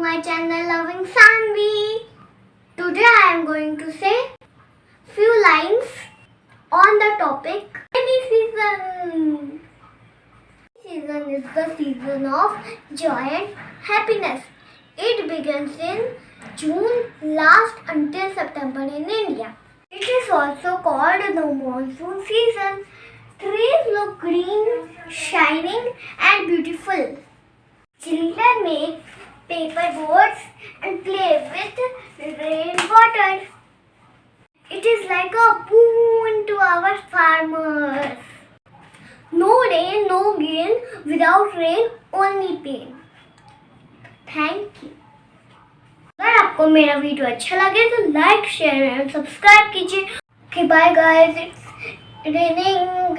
my channel Loving Sanvi. Today I am going to say few lines on the topic rainy season. Season is the season of joy and happiness. It begins in June, lasts until September in India. It is also called the monsoon season. Trees look green, shining and beautiful. Children make paper boats and play with rainwater. It is like a boon to our farmers. No rain, no gain. Without rain, only pain. Thank you. अगर आपको मेरा video अच्छा लगे तो like share and subscribe कीजिए। Okay bye guys, it's raining